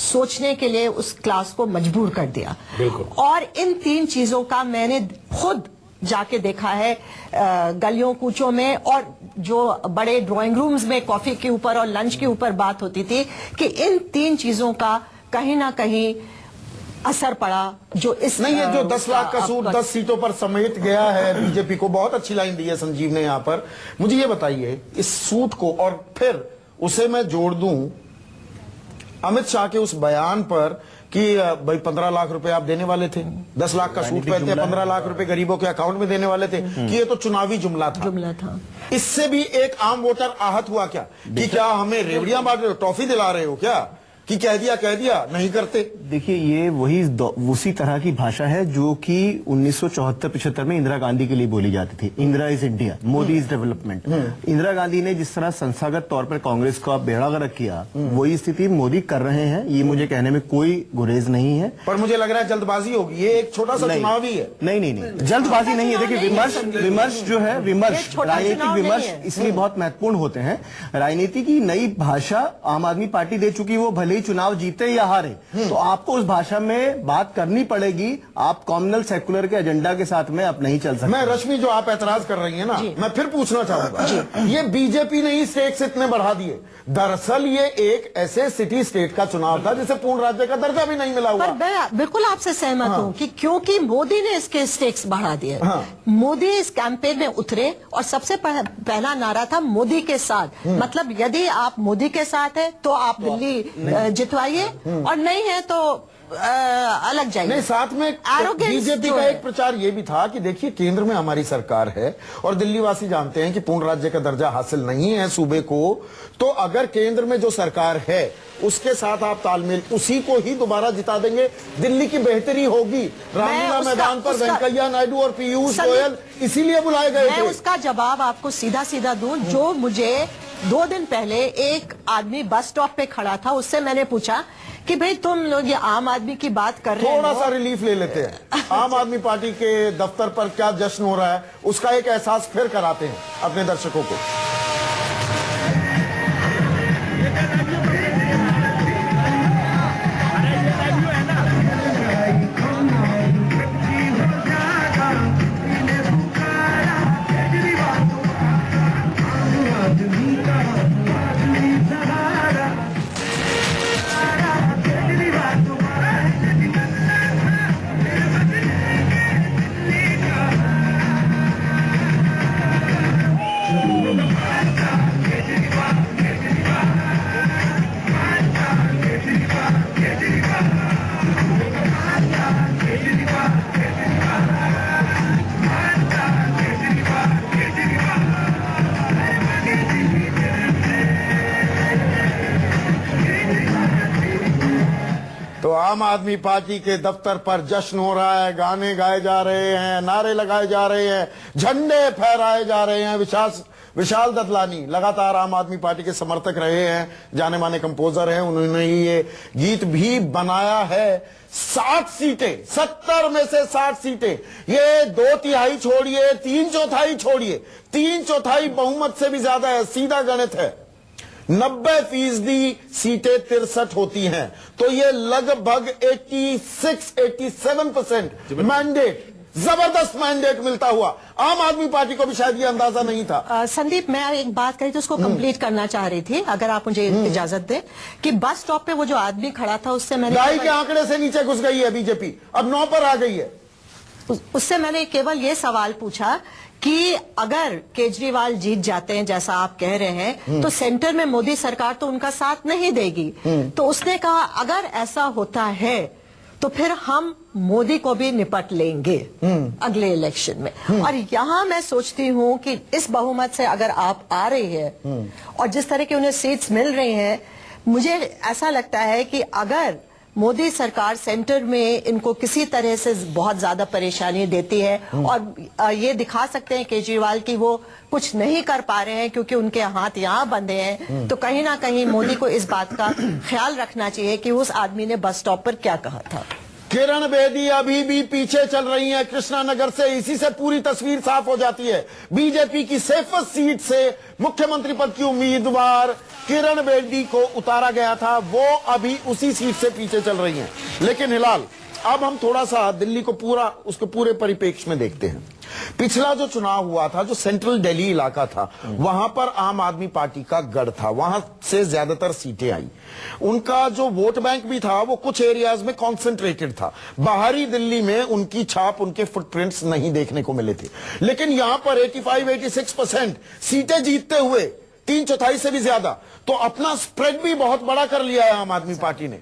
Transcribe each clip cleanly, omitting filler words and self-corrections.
सोचने के लिए उस क्लास को मजबूर कर दिया। और इन 3 चीजों का मैंने खुद जाके देखा है गलियों कूचों में, और जो बड़े ड्राइंग रूम्स में कॉफी के ऊपर और लंच के ऊपर बात होती थी कि इन 3 चीजों का कहीं ना कहीं असर पड़ा। जो इस नहीं, ये जो 10 लाख का सूट 10 सीटों पर समेट गया है बीजेपी को, बहुत अच्छी लाइन दी है संजीव ने यहाँ पर। मुझे ये बताइए इस सूट को, और फिर उसे मैं जोड़ दूं अमित शाह के उस बयान पर कि भाई 15 लाख रुपए आप देने वाले थे, 10 लाख का सूट पहनते, 15 लाख रुपए गरीबों के अकाउंट में देने वाले थे, कि ये तो चुनावी जुमला था। इससे भी एक आम वोटर आहत हुआ क्या कि क्या हमें रेवड़ियां बांट रहे हो, टॉफी दिला रहे हो क्या, कि कह दिया नहीं करते। देखिए ये वही उसी तरह की भाषा है जो कि 1974-75 में इंदिरा गांधी के लिए बोली जाती थी। Indira is India, Modi is development. Indira Gandhi ने जिस तरह संस्थागत तौर पर कांग्रेस का बेड़ा गर्क किया, वही स्थिति मोदी कर रहे हैं। ये मुझे कहने में कोई गुरेज नहीं है, पर मुझे लग रहा है जल्दबाजी होगी। ये एक छोटा सा चुनाव ही है। नहीं, जल्दबाजी नहीं है। देखिए विमर्श जो है, राजनीतिक विमर्श इसलिए बहुत महत्वपूर्ण होते हैं। राजनीति की नई भाषा आम आदमी पार्टी दे चुकी, वो भले चुनाव जीते या हारे, तो आपको उस भाषा में बात करनी पड़ेगी। आप कॉम्युनल सेकुलर के एजेंडा के साथ में आप नहीं चल सकते। मैं रश्मि, जो आप ऐतराज कर रही हैं ना, मैं फिर पूछना चाहूंगा, ये बीजेपी ने ही स्टेट्स इतने बढ़ा दिए। दरअसल ये एक ऐसे सिटी स्टेट का चुनाव था जिसे पूर्ण राज्य का दर्जा भी नहीं मिला हुआ। पर मैं बिल्कुल आपसे सहमत हूँ कि क्योंकि मोदी ने इसके स्टेक्स बढ़ा दिए। मोदी इस कैंपेन में उतरे और सबसे पहला नारा था मोदी के साथ। मतलब यदि आप मोदी के साथ है तो आप दिल्ली जितवाइए, और नहीं है तो अलग जाइए। नहीं, साथ में बीजेपी का एक प्रचार ये भी था कि देखिए केंद्र में हमारी सरकार है और दिल्ली वासी जानते हैं कि पूर्ण राज्य का दर्जा हासिल नहीं है सूबे को, तो अगर केंद्र में जो सरकार है उसके साथ आप तालमेल, उसी को ही दोबारा जिता देंगे, दिल्ली की बेहतरी होगी। रामलीला मैदान पर वेंकैया नायडू और पीयूष गोयल इसीलिए बुलाए गए थे। मैं उसका जवाब आपको सीधा सीधा दूं। जो मुझे 2 दिन पहले एक आदमी बस स्टॉप पे खड़ा था, उससे मैंने पूछा कि भाई तुम लोग ये आम आदमी की बात कर रहे हो, थोड़ा सा रिलीफ ले लेते हैं। आम आदमी पार्टी के दफ्तर पर क्या जश्न हो रहा है उसका एक एहसास फिर कराते हैं अपने दर्शकों को। तो आम आदमी पार्टी के दफ्तर पर जश्न हो रहा है, गाने गाए जा रहे हैं, नारे लगाए जा रहे हैं, झंडे फहराए जा रहे हैं। विशाल ददलानी लगातार आम आदमी पार्टी के समर्थक रहे हैं, जाने माने कंपोजर हैं, उन्होंने ही ये गीत भी बनाया है। 60 सीटें, 70 में से 60 सीटें, ये 2/3 छोड़िए, 3/4 छोड़िए, 3/4 बहुमत से भी ज्यादा है। सीधा गणित है, 90% सीटें 63 होती हैं, तो ये लगभग 86-87% मैंडेट, जबरदस्त मैंडेट मिलता हुआ। आम आदमी पार्टी को भी शायद ये अंदाजा नहीं था। संदीप, मैं एक बात कही तो उसको कंप्लीट करना चाह रही थी, अगर आप मुझे इजाजत दें, कि बस स्टॉप पे वो जो आदमी खड़ा था उससे मैंने 2.5 के आंकड़े से नीचे घुस गई है बीजेपी, अब 9 पर आ गई है। उससे मैंने केवल ये सवाल पूछा कि अगर केजरीवाल जीत जाते हैं जैसा आप कह रहे हैं, तो सेंटर में मोदी सरकार तो उनका साथ नहीं देगी। तो उसने कहा अगर ऐसा होता है तो फिर हम मोदी को भी निपट लेंगे अगले इलेक्शन में। और यहां मैं सोचती हूं कि इस बहुमत से अगर आप आ रही है और जिस तरह के उन्हें सीट्स मिल रही हैं, मुझे ऐसा लगता है कि अगर मोदी सरकार सेंटर में इनको किसी तरह से बहुत ज्यादा परेशानी देती है और ये दिखा सकते हैं केजरीवाल की वो कुछ नहीं कर पा रहे हैं क्योंकि उनके हाथ यहाँ बंधे हैं, तो कहीं ना कहीं मोदी को इस बात का ख्याल रखना चाहिए कि उस आदमी ने बस स्टॉप पर क्या कहा था। किरण बेदी अभी भी पीछे चल रही हैं कृष्णानगर से। इसी से पूरी तस्वीर साफ हो जाती है। बीजेपी की सेफेस्ट सीट से मुख्यमंत्री पद की उम्मीदवार किरण बेदी को उतारा गया था, वो अभी उसी सीट से पीछे चल रही हैं। लेकिन हिलाल, अब हम थोड़ा सा दिल्ली को उसके पूरे परिप्रेक्ष्य में देखते हैं। पिछला जो चुनाव हुआ था, जो सेंट्रल दिल्ली इलाका था, वहां पर आम आदमी पार्टी का गढ़ था, वहां से ज्यादातर सीटें आई। उनका जो वोट बैंक भी था वो कुछ एरियाज में कॉन्सेंट्रेटेड था। बाहरी दिल्ली में उनकी छाप, उनके फुटप्रिंट्स नहीं देखने को मिले थे। लेकिन यहां पर 85-86% सीटें जीतते हुए 3/4 से भी ज्यादा, तो अपना स्प्रेड भी बहुत बड़ा कर लिया है आम आदमी पार्टी ने।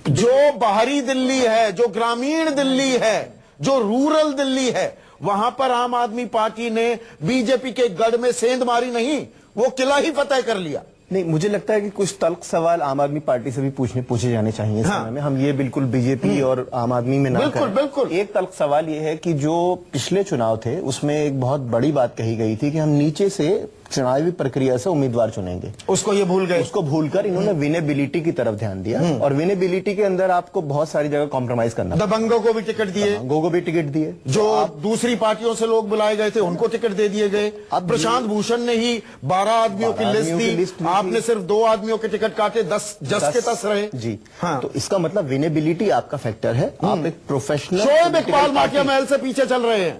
जो बाहरी दिल्ली है, जो ग्रामीण दिल्ली है, जो रूरल दिल्ली है, वहां पर आम आदमी पार्टी ने बीजेपी के गढ़ में सेंध मारी नहीं, वो किला ही फतेह कर लिया। नहीं, मुझे लगता है कि कुछ तल्ख सवाल आम आदमी पार्टी से भी पूछे जाने चाहिए इस समय में। हम ये बिल्कुल बीजेपी और आम आदमी में ना करें। बिल्कुल। एक तल्ख सवाल ये है कि जो पिछले चुनाव थे उसमें एक बहुत बड़ी बात कही गई थी कि हम नीचे से चुनावी प्रक्रिया से उम्मीदवार चुनेंगे, उसको ये भूल गए। उसको भूलकर इन्होंने विनेबिलिटी की तरफ ध्यान दिया, और विनेबिलिटी के अंदर आपको बहुत सारी जगह कॉम्प्रोमाइज करना। दबंगों को भी टिकट दिए, दबंगों को भी टिकट दिए, जो दूसरी पार्टियों से लोग बुलाए गए थे उनको टिकट दे दिए गए। अब प्रशांत भूषण ने ही 12 आदमियों की लिस्ट दी, आपने सिर्फ 2 आदमियों के टिकट काटे, 10 के 10 रहे जी। हाँ। तो इसका मतलब विनेबिलिटी आपका फैक्टर है। आप एक प्रोफेशनल। शोएब इकबाल माटिया महल से पीछे चल रहे हैं।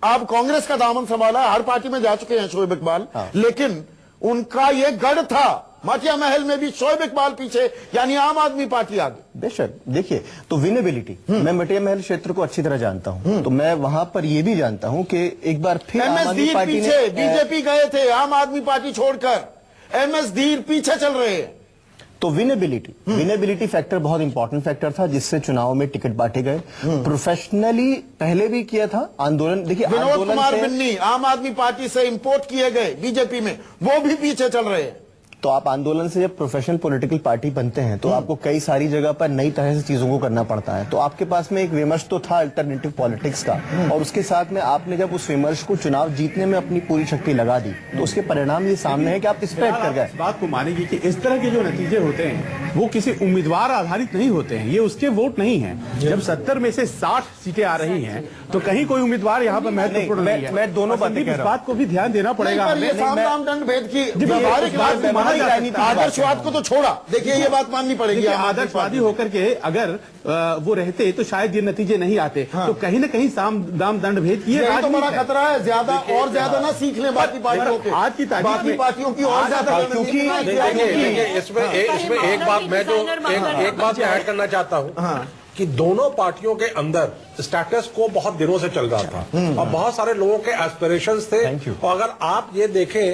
आप कांग्रेस का दामन संभाला, हर पार्टी में जा चुके हैं शोएब इकबाल, लेकिन उनका ये गढ़ था। माटिया महल में भी शोएब इकबाल पीछे, यानी आम आदमी पार्टी आगे। बेशक देखिए, तो विनेबिलिटी, मैं माटिया महल क्षेत्र को अच्छी तरह जानता हूं, तो मैं वहां पर ये भी जानता हूं कि एक बार फिर आम आदमी पार्टी पीछे, बीजेपी गए थे आम आदमी पार्टी छोड़कर, एमएस दीर पीछे चल रहे हैं। तो विनेबिलिटी फैक्टर बहुत इंपॉर्टेंट फैक्टर था, जिससे चुनाव में टिकट बांटे गए। प्रोफेशनली पहले भी किया था आंदोलन। देखिए, विनोद कुमार बिन्नी आम आदमी पार्टी से इंपोर्ट किए गए बीजेपी में, वो भी पीछे चल रहे हैं। तो आप आंदोलन से जब प्रोफेशनल पॉलिटिकल पार्टी बनते हैं तो आपको कई सारी जगह पर नई तरह से चीजों को करना पड़ता है। तो आपके पास में एक विमर्श तो था अल्टरनेटिव पॉलिटिक्स का, और उसके साथ में आपने जब उस विमर्श को चुनाव जीतने में अपनी पूरी शक्ति लगा दी, तो उसके परिणाम ये सामने है कि आप स्प्रेड कर गए। इस बात को मानेगी कि इस तरह के जो नतीजे होते हैं वो किसी उम्मीदवार आधारित नहीं होते हैं, ये उसके वोट नहीं है। जब 70 में से 60 सीटें आ रही हैं तो कहीं कोई उम्मीदवार यहाँ पर महत्वपूर्ण नहीं है। मैं दोनों बातें कह रहा हूं। इस बात को भी ध्यान देना पड़ेगा हमें। साम-दाम-दंड भेद की आदर्शवाद को तो छोड़ा, देखिए ये बात माननी पड़ेगी। आदर्शवादी होकर के अगर वो रहते तो शायद ये नतीजे नहीं आते। तो कहीं न कहीं साम-दाम दंड भेद किए तो बड़ा खतरा है। ज्यादा और ज्यादा ना सीख ले बाकी पार्टियों के, आज की बाकी पार्टियों की और ज्यादा, क्योंकि इसमें एक बात मैं ऐड करना चाहता हूँ कि दोनों पार्टियों के अंदर स्टेटस को बहुत दिनों से चल रहा था और बहुत सारे लोगों के एस्पिरेशंस थे। और अगर आप ये देखें